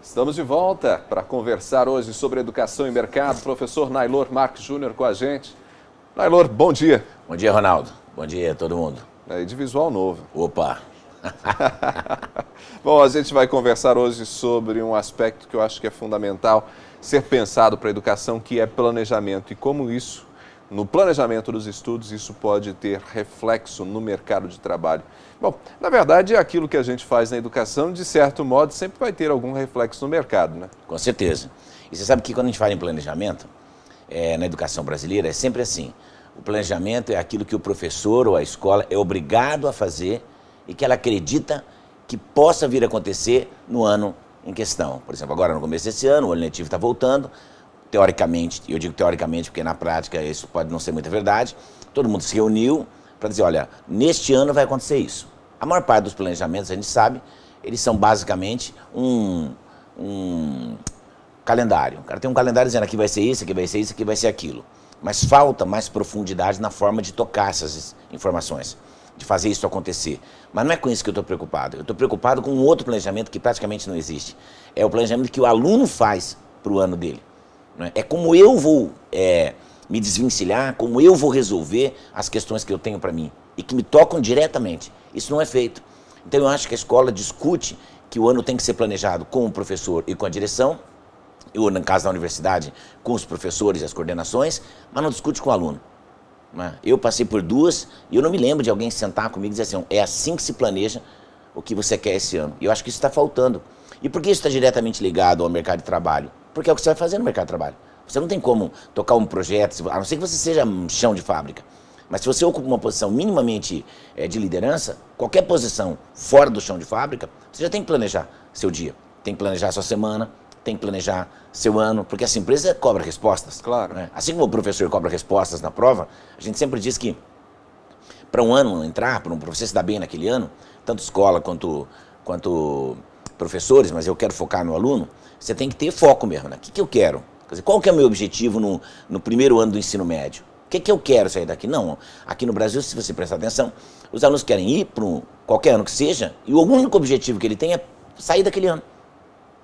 Estamos de volta para conversar hoje sobre educação e mercado. Professor Nailor Marques Júnior com a gente. Nailor, bom dia. Bom dia, Ronaldo. Bom dia a todo mundo. E de visual novo. Opa! Bom, a gente vai conversar hoje sobre um aspecto que eu acho que é fundamental ser pensado para a educação, que é planejamento. E como isso, no planejamento dos estudos, isso pode ter reflexo no mercado de trabalho. Bom, na verdade, aquilo que a gente faz na educação, de certo modo, sempre vai ter algum reflexo no mercado, né? Com certeza. E você sabe que quando a gente fala em planejamento, na educação brasileira, é sempre assim. O planejamento é aquilo que o professor ou a escola é obrigado a fazer e que ela acredita que possa vir a acontecer no ano em questão. Por exemplo, agora no começo desse ano, o ano letivo está voltando. Teoricamente, eu digo teoricamente porque na prática isso pode não ser muita verdade, todo mundo se reuniu para dizer, olha, neste ano vai acontecer isso. A maior parte dos planejamentos, a gente sabe, eles são basicamente um calendário. O cara tem um calendário dizendo aqui vai ser isso, aqui vai ser isso, aqui vai ser aquilo. Mas falta mais profundidade na forma de tocar essas informações, de fazer isso acontecer. Mas não é com isso que eu estou preocupado. Eu estou preocupado com um outro planejamento que praticamente não existe. É o planejamento que o aluno faz para o ano dele. É como eu vou me desvencilhar, como eu vou resolver as questões que eu tenho para mim e que me tocam diretamente. Isso não é feito. Então eu acho que a escola discute que o ano tem que ser planejado com o professor e com a direção, ou no caso da universidade, com os professores e as coordenações, mas não discute com o aluno. Eu passei por duas e eu não me lembro de alguém sentar comigo e dizer assim, é assim que se planeja o que você quer esse ano. E eu acho que isso está faltando. E por que isso está diretamente ligado ao mercado de trabalho? Porque é o que você vai fazer no mercado de trabalho. Você não tem como tocar um projeto, a não ser que você seja chão de fábrica. Mas se você ocupa uma posição minimamente de liderança, qualquer posição fora do chão de fábrica, você já tem que planejar seu dia, tem que planejar sua semana, tem que planejar seu ano, porque essa empresa cobra respostas. Claro. Né? Assim como o professor cobra respostas na prova, a gente sempre diz que para um ano entrar, para você se dar bem naquele ano, tanto escola quanto professores, mas eu quero focar no aluno, você tem que ter foco mesmo, né? O que eu quero? Quer dizer, qual que é o meu objetivo no primeiro ano do ensino médio? O que eu quero sair daqui? Não, aqui no Brasil, se você prestar atenção, os alunos querem ir para qualquer ano que seja, e o único objetivo que ele tem é sair daquele ano.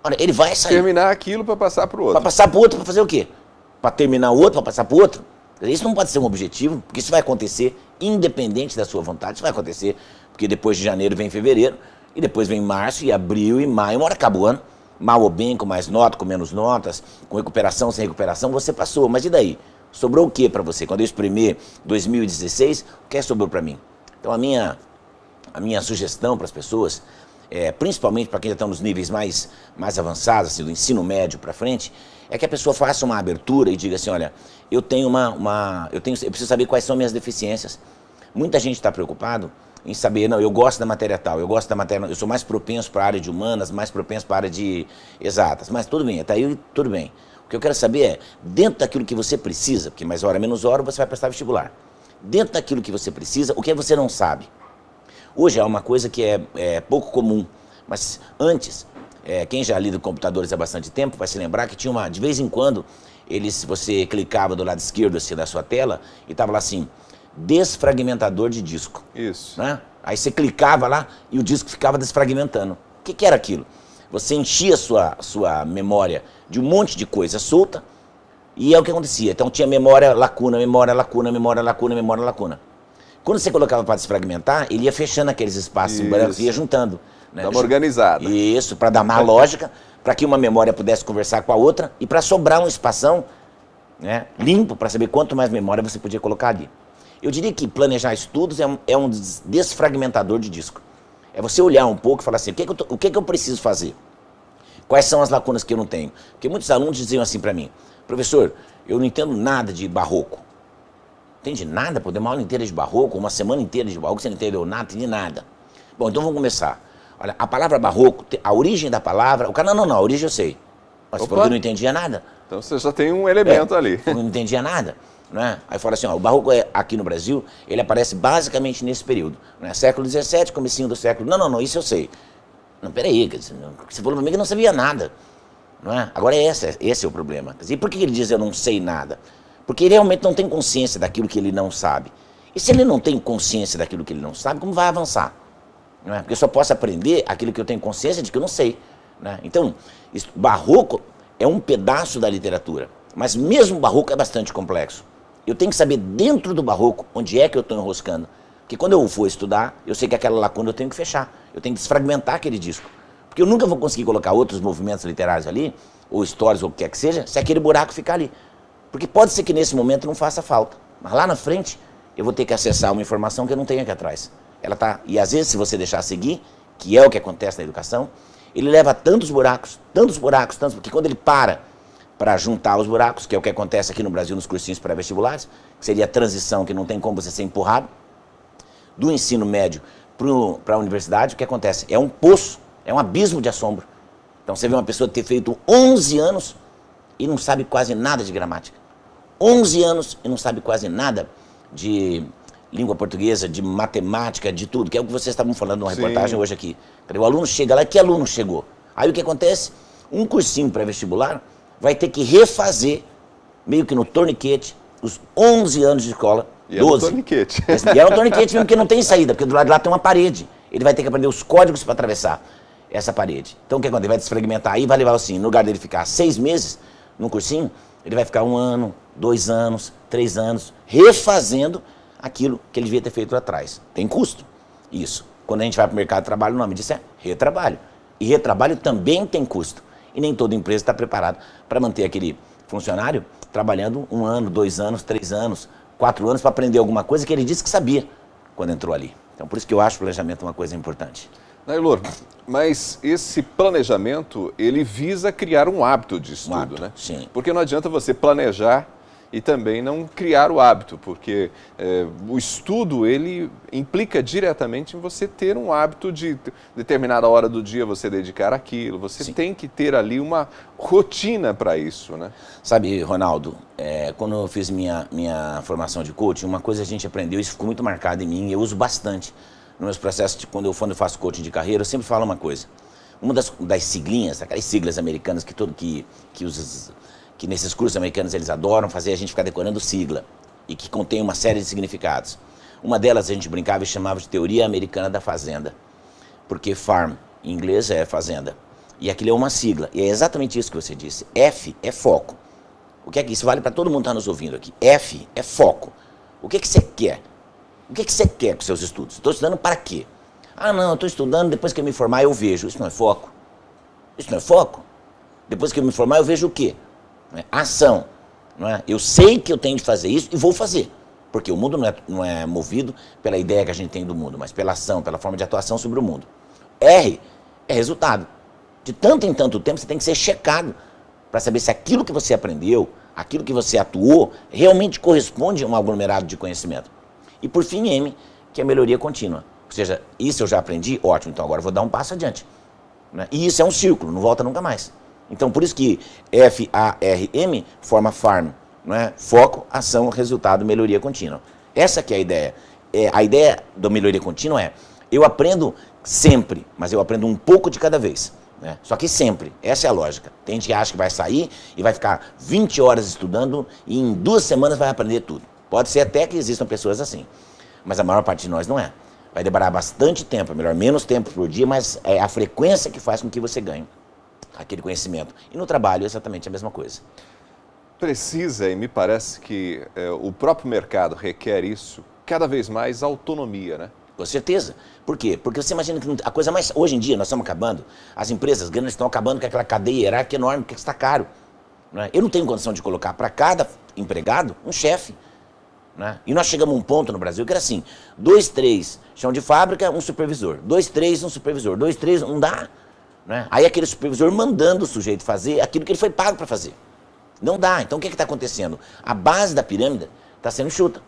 Olha, ele vai sair. Terminar aquilo para passar para o outro. Para passar para o outro, para fazer o quê? Para terminar o outro, para passar para o outro? Isso não pode ser um objetivo, porque isso vai acontecer independente da sua vontade, isso vai acontecer, porque depois de janeiro vem fevereiro, e depois vem março, e abril, e maio, uma hora acaba o ano. Mal ou bem, com mais notas, com menos notas, com recuperação, sem recuperação, você passou. Mas e daí? Sobrou o que para você? Quando eu espremer 2016, o que sobrou para mim? Então a minha sugestão para as pessoas, principalmente para quem já está nos níveis mais avançados, assim, do ensino médio para frente, é que a pessoa faça uma abertura e diga assim, olha, eu preciso saber quais são minhas deficiências. Muita gente está preocupado em saber, não, eu gosto da matéria tal, eu sou mais propenso para a área de humanas, mais propenso para a área de exatas, mas tudo bem, até aí tudo bem. O que eu quero saber é, dentro daquilo que você precisa, porque mais hora menos hora você vai prestar vestibular, dentro daquilo que você precisa, o que você não sabe? Hoje é uma coisa que é pouco comum, mas antes, quem já lida com computadores há bastante tempo vai se lembrar que tinha de vez em quando, você clicava do lado esquerdo assim, da sua tela e estava lá assim, desfragmentador de disco. Isso. Né? Aí você clicava lá e o disco ficava desfragmentando. O que era aquilo? Você enchia a sua memória de um monte de coisa solta e é o que acontecia. Então tinha memória, lacuna, memória, lacuna, memória, lacuna, memória, lacuna. Quando você colocava para desfragmentar, ele ia fechando aqueles espaços em branco e ia juntando. Né? Dá uma organizada. Isso, para dar má lógica, para que uma memória pudesse conversar com a outra e para sobrar um espação, né, limpo para saber quanto mais memória você podia colocar ali. Eu diria que planejar estudos é um desfragmentador de disco. É você olhar um pouco e falar assim, o que eu preciso fazer? Quais são as lacunas que eu não tenho? Porque muitos alunos diziam assim para mim, professor, eu não entendo nada de barroco. Entende nada? Pô, deu uma aula inteira de barroco, uma semana inteira de barroco, você não entendeu nada, entendi nada. Bom, então vamos começar. Olha, a palavra barroco, a origem da palavra, o cara, não, a origem eu sei. Mas você falou que não entendia nada. Então você já tem um elemento ali. Eu não entendia nada. Né? Aí fala assim, ó, o barroco aqui no Brasil, ele aparece basicamente nesse período. Né? Século XVII, comecinho do século... Não, isso eu sei. Não, peraí, você falou pra mim que não sabia nada. Não é? Agora esse é o problema. E por que ele diz eu não sei nada? Porque ele realmente não tem consciência daquilo que ele não sabe. E se ele não tem consciência daquilo que ele não sabe, como vai avançar? Não é? Porque eu só posso aprender aquilo que eu tenho consciência de que eu não sei. né? Então, barroco é um pedaço da literatura, mas mesmo o barroco é bastante complexo. Eu tenho que saber dentro do barroco onde é que eu estou enroscando. Porque quando eu for estudar, eu sei que aquela lacuna eu tenho que fechar. Eu tenho que desfragmentar aquele disco. Porque eu nunca vou conseguir colocar outros movimentos literários ali, ou histórias, ou o que quer que seja, se aquele buraco ficar ali. Porque pode ser que nesse momento não faça falta. Mas lá na frente, eu vou ter que acessar uma informação que eu não tenho aqui atrás. Ela tá, e às vezes, se você deixar seguir, que é o que acontece na educação, ele leva tantos buracos, porque quando ele para juntar os buracos, que é o que acontece aqui no Brasil nos cursinhos pré-vestibulares, que seria a transição, que não tem como você ser empurrado, do ensino médio para a universidade, o que acontece? É um poço, é um abismo de assombro. Então você vê uma pessoa ter feito 11 anos e não sabe quase nada de gramática. 11 anos e não sabe quase nada de língua portuguesa, de matemática, de tudo, que é o que vocês estavam falando numa reportagem hoje aqui. O aluno chega lá, que aluno chegou? Aí o que acontece? Um cursinho pré-vestibular vai ter que refazer, meio que no torniquete, os 11 anos de escola, e 12. É um torniquete. E é um torniquete mesmo, porque não tem saída, porque do lado de lá tem uma parede. Ele vai ter que aprender os códigos para atravessar essa parede. Então o que acontece? Ele vai desfragmentar, aí vai levar assim, no lugar dele ficar 6 meses no cursinho, ele vai ficar 1 ano, 2 anos, 3 anos, refazendo aquilo que ele devia ter feito lá atrás. Tem custo, isso. Quando a gente vai para o mercado de trabalho, o nome disso é retrabalho. E retrabalho também tem custo. E nem toda empresa está preparada para manter aquele funcionário trabalhando 1 ano, 2 anos, 3 anos, 4 anos para aprender alguma coisa que ele disse que sabia quando entrou ali. Então, por isso que eu acho o planejamento uma coisa importante. Nailor, mas esse planejamento, ele visa criar um hábito de estudo, hábito, né? Sim. Porque não adianta você planejar e também não criar o hábito, porque o estudo, ele implica diretamente em você ter um hábito de determinada hora do dia você dedicar àquilo, você Sim. tem que ter ali uma rotina para isso, né? Sabe, Ronaldo, quando eu fiz minha formação de coaching, uma coisa a gente aprendeu, isso ficou muito marcado em mim, eu uso bastante nos meus processos, quando eu faço coaching de carreira, eu sempre falo uma coisa. Uma das siglinhas, aquelas siglas americanas que nesses cursos americanos eles adoram fazer a gente ficar decorando sigla e que contém uma série de significados. Uma delas a gente brincava e chamava de teoria americana da fazenda, porque farm em inglês é fazenda e aquilo é uma sigla e é exatamente isso que você disse. F é foco. O que é que isso vale para todo mundo que está nos ouvindo aqui? F é foco. O que você quer? O que você quer com seus estudos? Estou estudando para quê? Ah, não, eu estou estudando, depois que eu me formar eu vejo. Isso não é foco. Isso não é foco. Depois que eu me formar eu vejo o quê? Ação. Não é? Eu sei que eu tenho de fazer isso e vou fazer. Porque o mundo não é movido pela ideia que a gente tem do mundo, mas pela ação, pela forma de atuação sobre o mundo. R é resultado. De tanto em tanto tempo você tem que ser checado para saber se aquilo que você aprendeu, aquilo que você atuou, realmente corresponde a um aglomerado de conhecimento. E por fim, M, que é a melhoria contínua. Ou seja, isso eu já aprendi, ótimo, então agora eu vou dar um passo adiante. Né? E isso é um círculo, não volta nunca mais. Então, por isso que F-A-R-M forma farm, não é? Foco, ação, resultado, melhoria contínua. Essa que é a ideia. A ideia da melhoria contínua é, eu aprendo sempre, mas eu aprendo um pouco de cada vez. Né? Só que sempre, essa é a lógica. Tem gente que acha que vai sair e vai ficar 20 horas estudando e em 2 semanas vai aprender tudo. Pode ser até que existam pessoas assim, mas a maior parte de nós não é. Vai demorar bastante tempo, é melhor menos tempo por dia, mas é a frequência que faz com que você ganhe aquele conhecimento. E no trabalho é exatamente a mesma coisa. Precisa, e me parece que o próprio mercado requer isso, cada vez mais autonomia, né? Com certeza. Por quê? Porque você imagina que a coisa mais... Hoje em dia nós estamos acabando, as empresas grandes estão acabando com aquela cadeia hierárquica enorme, porque está caro. Não é? Eu não tenho condição de colocar para cada empregado um chefe. Né? E nós chegamos a um ponto no Brasil que era assim, 2, 3, chão de fábrica, um supervisor. 2, 3, um supervisor. 2, 3, não dá. Né? Aí aquele supervisor mandando o sujeito fazer aquilo que ele foi pago para fazer. Não dá. Então o que está acontecendo? A base da pirâmide está sendo enxuta.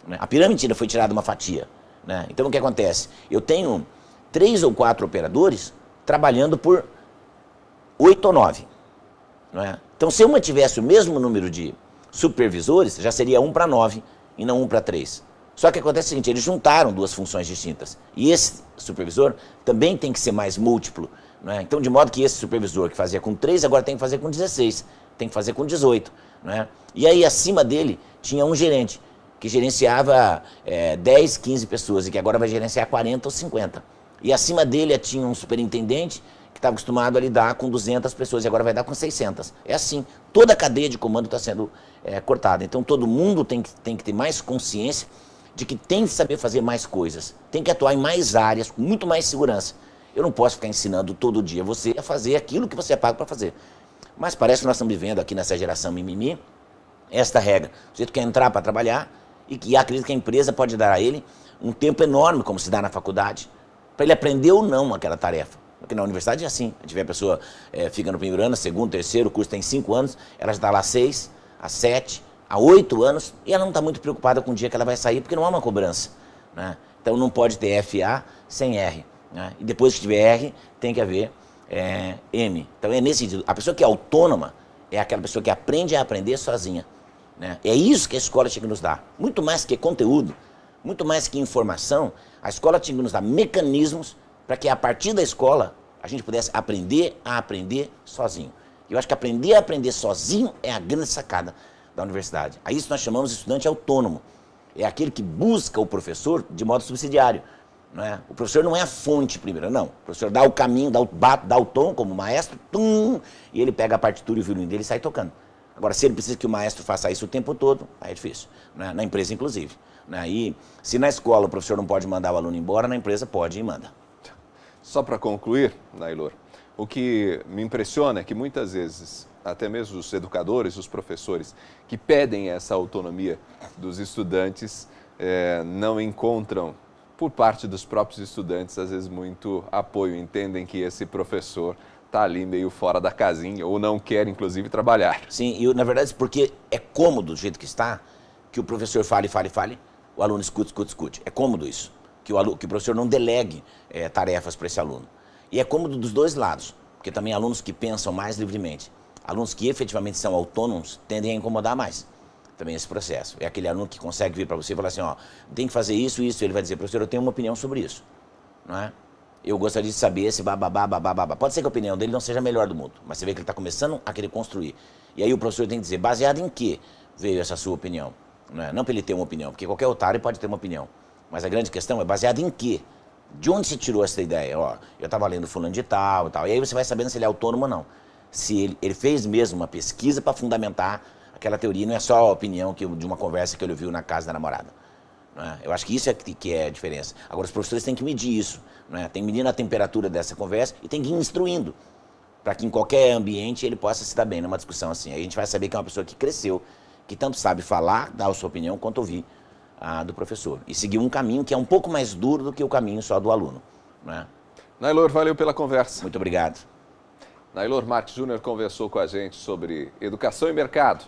Né? A pirâmide foi tirada uma fatia. Né? Então o que acontece? Eu tenho 3 ou 4 operadores trabalhando por 8 ou 9. Não é? Então se eu mantivesse o mesmo número de supervisores, já seria 1 para 9 e não 1 para 3. Só que acontece o seguinte, eles juntaram 2 funções distintas. E esse supervisor também tem que ser mais múltiplo. Não é? Então de modo que esse supervisor que fazia com 3, agora tem que fazer com 16. Tem que fazer com 18. Não é? E aí acima dele tinha um gerente, que gerenciava 10, 15 pessoas e que agora vai gerenciar 40 ou 50. E acima dele tinha um superintendente que estava acostumado a lidar com 200 pessoas e agora vai dar com 600. É assim, toda a cadeia de comando está sendo cortada. Então todo mundo tem que ter mais consciência de que tem que saber fazer mais coisas, tem que atuar em mais áreas, com muito mais segurança. Eu não posso ficar ensinando todo dia você a fazer aquilo que você é pago para fazer. Mas parece que nós estamos vivendo aqui nessa geração mimimi, esta regra. O sujeito quer entrar para trabalhar e acredita que a empresa pode dar a ele um tempo enorme, como se dá na faculdade, para ele aprender ou não aquela tarefa. Porque na universidade é assim. A gente vê a pessoa fica no primeiro ano, segundo, terceiro, o curso tem 5 anos, ela já está lá há 6, há 7, há 8 anos, e ela não está muito preocupada com o dia que ela vai sair, porque não há uma cobrança, né? Então não pode ter FA sem R, né? E depois que tiver R, tem que haver M. Então é nesse sentido. A pessoa que é autônoma é aquela pessoa que aprende a aprender sozinha, né? É isso que a escola tinha que nos dar. Muito mais que conteúdo, muito mais que informação, a escola tinha que nos dar mecanismos para que a partir da escola a gente pudesse aprender a aprender sozinho. Eu acho que aprender a aprender sozinho é a grande sacada da universidade. A isso nós chamamos de estudante autônomo. É aquele que busca o professor de modo subsidiário, não é? O professor não é a fonte primeiro, não. O professor dá o caminho, dá o tom como maestro, e ele pega a partitura e o violino dele e sai tocando. Agora, se ele precisa que o maestro faça isso o tempo todo, aí é difícil, né? Na empresa, inclusive, né? E se na escola o professor não pode mandar o aluno embora, na empresa pode e manda. Só para concluir, Nailor, o que me impressiona é que muitas vezes, até mesmo os educadores, os professores, que pedem essa autonomia dos estudantes, não encontram, por parte dos próprios estudantes, às vezes muito apoio, entendem que esse professor está ali meio fora da casinha ou não quer, inclusive, trabalhar. Sim, e na verdade, porque é cômodo do jeito que está, que o professor fale, o aluno escute. É cômodo isso. Que o professor não delegue tarefas para esse aluno. E é cômodo dos dois lados, porque também alunos que pensam mais livremente, alunos que efetivamente são autônomos, tendem a incomodar mais também esse processo. É aquele aluno que consegue vir para você e falar assim, ó, tem que fazer isso, ele vai dizer, professor, eu tenho uma opinião sobre isso, não é? Eu gostaria de saber se bababá. Pode ser que a opinião dele não seja a melhor do mundo, mas você vê que ele está começando a querer construir. E aí o professor tem que dizer, baseado em que veio essa sua opinião? Não para ele ter uma opinião, porque qualquer otário pode ter uma opinião. Mas a grande questão é baseado em quê? De onde você tirou essa ideia? Ó, eu estava lendo fulano de tal e tal. E aí você vai sabendo se ele é autônomo ou não. Se ele fez mesmo uma pesquisa para fundamentar aquela teoria, não é só a opinião de uma conversa que ele ouviu na casa da namorada. Não é? Eu acho que isso é que é a diferença. Agora, os professores têm que medir isso. Não é? Tem que medir a temperatura dessa conversa e tem que ir instruindo, para que em qualquer ambiente ele possa se dar bem numa discussão assim. Aí a gente vai saber que é uma pessoa que cresceu, que tanto sabe falar, dar a sua opinião, quanto ouvir a do professor. E seguir um caminho que é um pouco mais duro do que o caminho só do aluno. Não é? Nailor, valeu pela conversa. Muito obrigado. Nailor Marques Júnior conversou com a gente sobre educação e mercado.